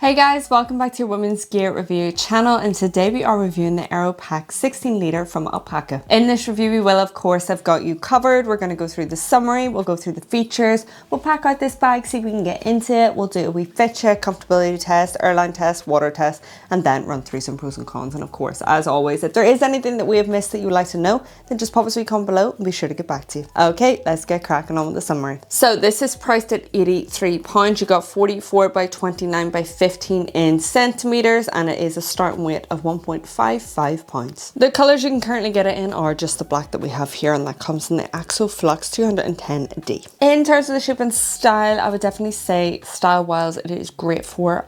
Hey guys, welcome back to your women's gear review channel, and today we are reviewing the Aero Pack 16 litre from Alpaka. In this review we will of course have got you covered. We're going to go through the summary, we'll go through the features, we'll pack out this bag, see if we can get into it, we'll do a wee fit check, comfortability test, airline test, water test, and then run through some pros and cons. And of course, as always, if there is anything that we have missed that you would like to know, then just pop us a wee comment below and be sure to get back to you. Okay, let's get cracking on with the summary. So this is priced at £83. You got 44 by 29 by 15 in centimeters, and it is a starting weight of 1.55 pounds. The colors you can currently get it in are just the black that we have here, and that comes in the Axo Flux 210D. In terms of the shape and style, I would definitely say style wise it is great for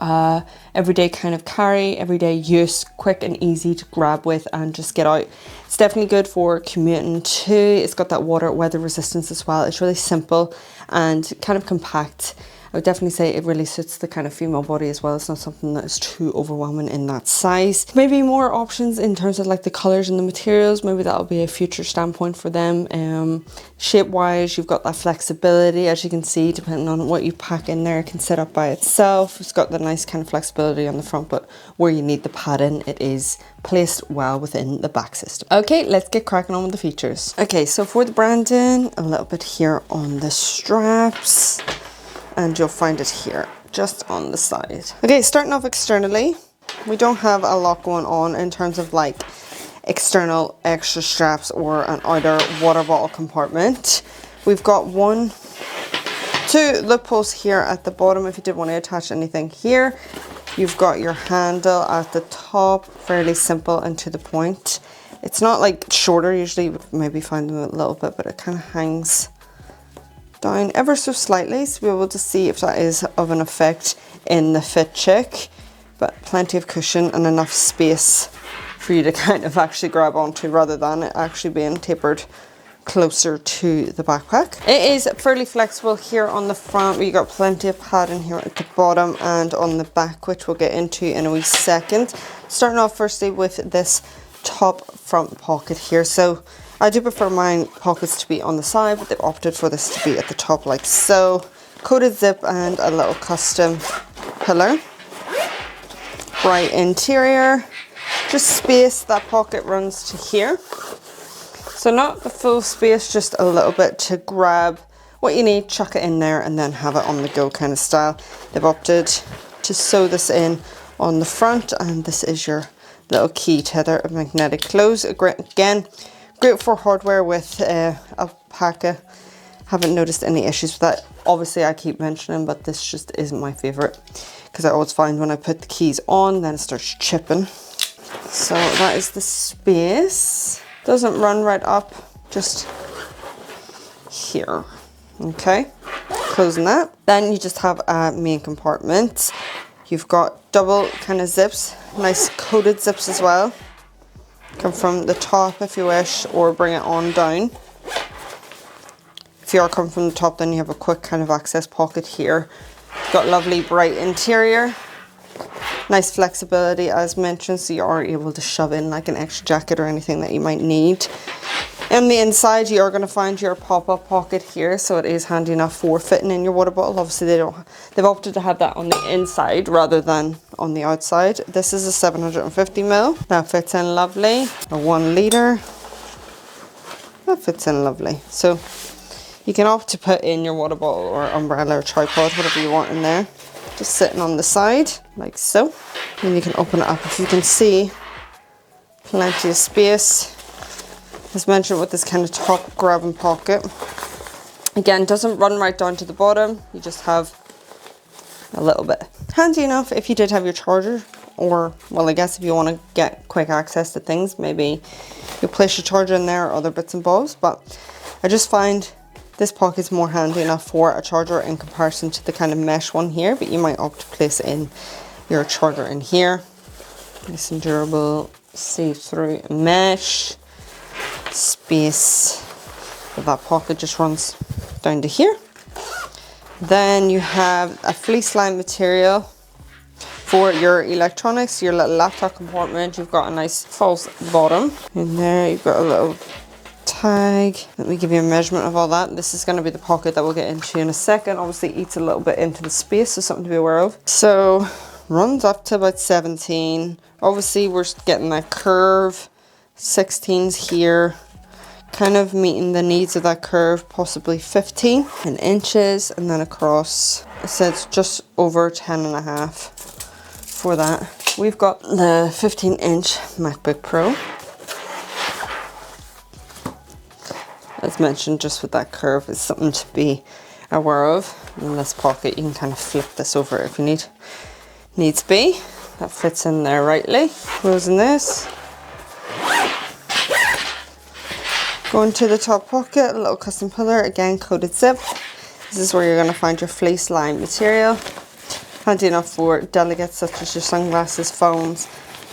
everyday kind of carry, everyday use, quick and easy to grab with and just get out. It's definitely good for commuting too. It's got that weather resistance as well. It's really simple and kind of compact. I would definitely say it really suits the kind of female body as well. It's not something that is too overwhelming in that size. Maybe more options in terms of like the colours and the materials. Maybe that'll be a future standpoint for them. Shape wise, you've got that flexibility, as you can see, depending on what you pack in there, it can sit up by itself. It's got the nice kind of flexibility on the front, but where you need the padding, it is placed well within the back system. Okay, let's get cracking on with the features. Okay, so for the branding, a little bit here on the straps, and you'll find it here just on the side. Okay, starting off externally, we don't have a lot going on in terms of like external extra straps or an outer water bottle compartment. We've got two loopholes here at the bottom if you did want to attach anything here. You've got your handle at the top, fairly simple and to the point. It's not like shorter, usually you would maybe find them a little bit, but it kind of hangs down ever so slightly, so we'll be able to see if that is of an effect in the fit check. But plenty of cushion and enough space for you to kind of actually grab onto, rather than it actually being tapered closer to the backpack. It is fairly flexible here on the front. We got plenty of padding here at the bottom and on the back, which we'll get into in a wee second. Starting off firstly with this top front pocket here. So I do prefer my pockets to be on the side, but they've opted for this to be at the top like so. Coated zip and a little custom pillar. Bright interior. Just space, that pocket runs to here. So not the full space, just a little bit to grab what you need, chuck it in there, and then have it on the go kind of style. They've opted to sew this in on the front, and this is your little key tether of magnetic close. Again, great for hardware with Alpaka. Haven't noticed any issues with that. Obviously I keep mentioning, but this just isn't my favorite, because I always find when I put the keys on, then it starts chipping. So that is the space. Doesn't run right up, just here. Okay, closing that. Then you just have a main compartment. You've got double kind of zips, nice coated zips as well. Come from the top if you wish, or bring it on down. If you are coming from the top, then you have a quick kind of access pocket here. Got lovely bright interior. Nice flexibility as mentioned, so you are able to shove in like an extra jacket or anything that you might need. On the inside, you are going to find your pop-up pocket here, so it is handy enough for fitting in your water bottle. Obviously they've opted to have that on the inside rather than on the outside. This is a 750ml. That fits in lovely. A 1 litre. That fits in lovely. So you can opt to put in your water bottle or umbrella or tripod, whatever you want in there. Just sitting on the side, like so. And you can open it up. If you can see, plenty of space. As mentioned, with this kind of top grabbing pocket. Again, doesn't run right down to the bottom. You just have a little bit. Handy enough if you did have your charger, or, well, I guess if you want to get quick access to things, maybe you place your charger in there or other bits and bobs. But I just find this pocket's more handy enough for a charger in comparison to the kind of mesh one here, but you might opt to place in your charger in here. Nice and durable, see-through mesh. Space of that pocket just runs down to here. Then you have a fleece lined material for your electronics, your little laptop compartment. You've got a nice false bottom in there. You've got a little tag. Let me give you a measurement of all that. This is going to be the pocket that we'll get into in a second. Obviously eats a little bit into the space, so something to be aware of. So runs up to about 17. Obviously we're getting that curve, 16s here, kind of meeting the needs of that curve, possibly 15 in inches, and then across, it says just over 10.5 for that. We've got the 15-inch MacBook Pro. As mentioned, just with that curve, it's something to be aware of. In this pocket, you can kind of flip this over if you needs be. That fits in there rightly. Closing this. Going to the top pocket, a little custom puller, again coated zip. This is where you're going to find your fleece lined material. Handy enough for delegates such as your sunglasses, phones,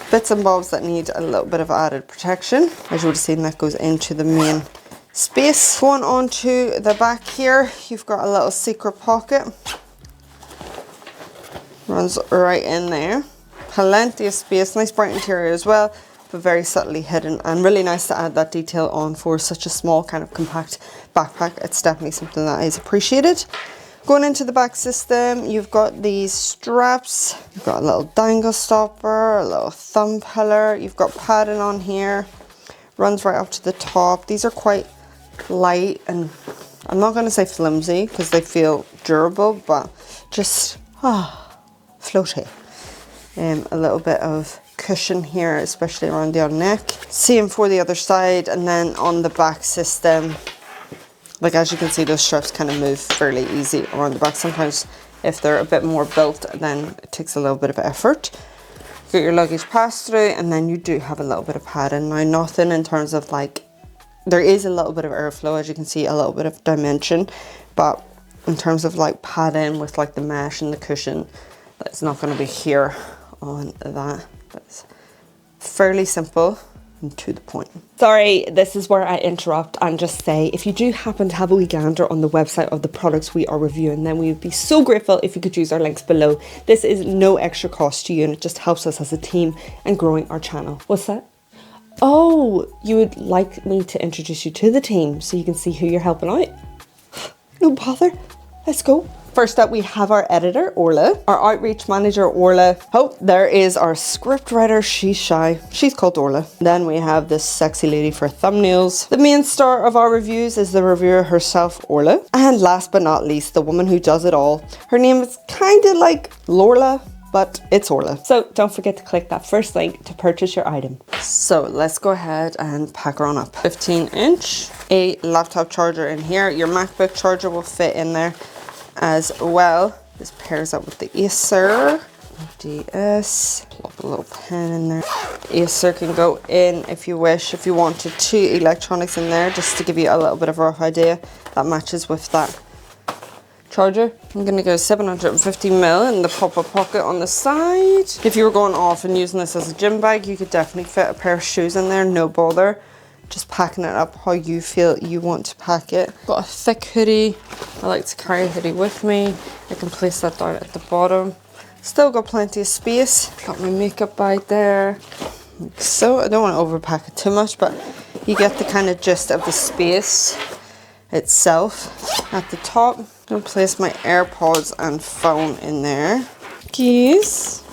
bits and bobs that need a little bit of added protection. As you would have seen, that goes into the main space. Going on to the back here, you've got a little secret pocket. Runs right in there. Plenty of space, nice bright interior as well, but very subtly hidden, and really nice to add that detail on for such a small kind of compact backpack. It's definitely something that is appreciated. Going into the back system, you've got these straps, you've got a little dangle stopper, a little thumb puller, you've got padding on here, runs right up to the top. These are quite light, and I'm not going to say flimsy because they feel durable, but just floaty. A little bit of cushion here, especially around the neck. Same for the other side, and then on the back system, like as you can see, those straps kind of move fairly easy around the back. Sometimes if they're a bit more built, then it takes a little bit of effort. Get your luggage pass through, and then you do have a little bit of padding. Now nothing in terms of like, there is a little bit of airflow, as you can see, a little bit of dimension, but in terms of like padding with like the mesh and the cushion, that's not going to be here on that. That's fairly simple and to the point. Sorry, this is where I interrupt and just say, if you do happen to have a wee gander on the website of the products we are reviewing, then we would be so grateful if you could use our links below. This is no extra cost to you, and it just helps us as a team and growing our channel. What's that? Oh, you would like me to introduce you to the team so you can see who you're helping out? No bother, let's go. First up, we have our editor, Orla, our outreach manager, Orla. Oh, there is our script writer, she's shy. She's called Orla. Then we have this sexy lady for thumbnails. The main star of our reviews is the reviewer herself, Orla. And last but not least, the woman who does it all. Her name is kind of like Lorla, but it's Orla. So don't forget to click that first link to purchase your item. So let's go ahead and pack her on up. 15-inch, a laptop charger in here. Your MacBook charger will fit in there as well. This pairs up with the Acer DS. Plop a little pen in there. Acer can go in if you wish. If you wanted 2 electronics in there, just to give you a little bit of a rough idea, that matches with that charger. I'm gonna go 750ml in the pop-up pocket on the side. If you were going off and using this as a gym bag, you could definitely fit a pair of shoes in there, no bother. Just packing it up how you feel you want to pack it. Got a thick hoodie. I like to carry a hoodie with me. I can place that down at the bottom. Still got plenty of space. Got my makeup bag there. Like so, I don't want to overpack it too much, but you get the kind of gist of the space itself. At the top, I'm gonna place my AirPods and phone in there. Keys,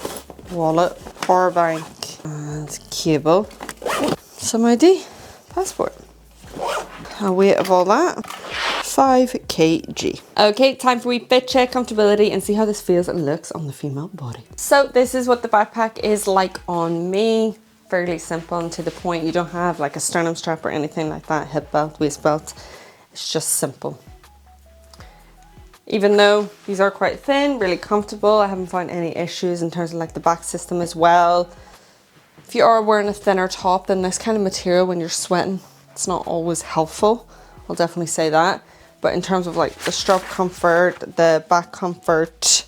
wallet, power bank, and cable. Some ID. Passport. A weight of all that, 5 kg. Okay, time for a wee fit check, comfortability, and see how this feels and looks on the female body. So this is what the backpack is like on me. Fairly simple and to the point. You don't have like a sternum strap or anything like that, hip belt, waist belt. It's just simple. Even though these are quite thin, really comfortable, I haven't found any issues in terms of like the back system as well. If you are wearing a thinner top, then this kind of material when you're sweating, it's not always helpful. I'll definitely say that. But in terms of like the strap comfort, the back comfort,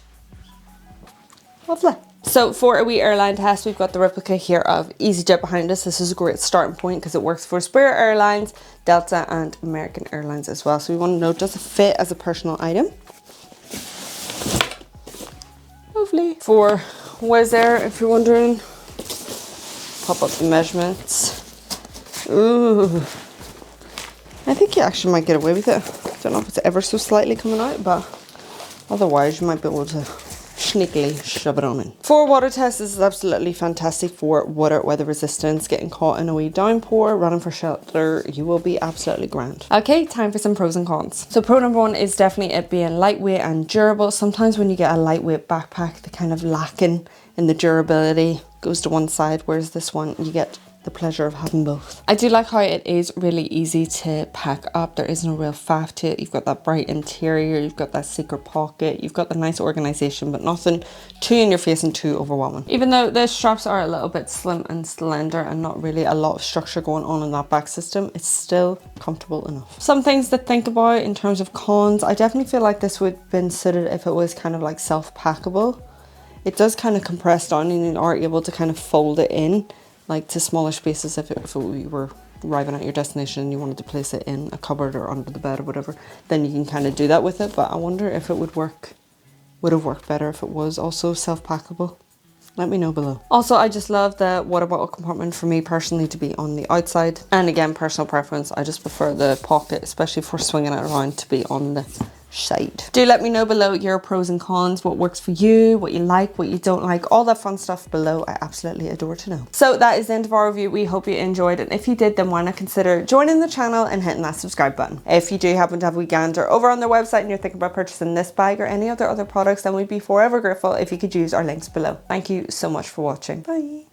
lovely. So for a wee airline test, we've got the replica here of EasyJet behind us. This is a great starting point because it works for Spirit Airlines, Delta and American Airlines as well. So we want to know, does it fit as a personal item? Lovely. For Wizz Air, if you're wondering, pop up the measurements. Ooh, I think you actually might get away with it. Don't know if it's ever so slightly coming out, but otherwise you might be able to sneakily shove it on in. For water test, this is absolutely fantastic for water weather resistance, getting caught in a wee downpour, running for shelter, you will be absolutely grand. Okay, time for some pros and cons. So pro number one is definitely it being lightweight and durable. Sometimes when you get a lightweight backpack, the kind of lacking in the durability goes to one side, whereas this one you get the pleasure of having both. I do like how it is really easy to pack up. There is no real faff to it. You've got that bright interior, you've got that secret pocket, you've got the nice organization, but nothing too in your face and too overwhelming. Even though the straps are a little bit slim and slender and not really a lot of structure going on in that back system, it's still comfortable enough. Some things to think about in terms of cons, I definitely feel like this would have been suited if it was kind of like self-packable. It does kind of compress down and you are able to kind of fold it in like to smaller spaces if you were arriving at your destination and you wanted to place it in a cupboard or under the bed or whatever, then you can kind of do that with it. But I wonder if it would have worked better if it was also self-packable. Let me know below. Also, I just love the water bottle compartment for me personally to be on the outside. And again, personal preference, I just prefer the pocket, especially for swinging it around, to be on the side. Do let me know below your pros and cons, what works for you, what you like, what you don't like, all that fun stuff below. I absolutely adore to know. So that is the end of our review. We hope you enjoyed it. If you did, then why not consider joining the channel and hitting that subscribe button. If you do happen to have a wee gander over on their website and you're thinking about purchasing this bag or any other products, then we'd be forever grateful if you could use our links below. Thank you so much for watching. Bye.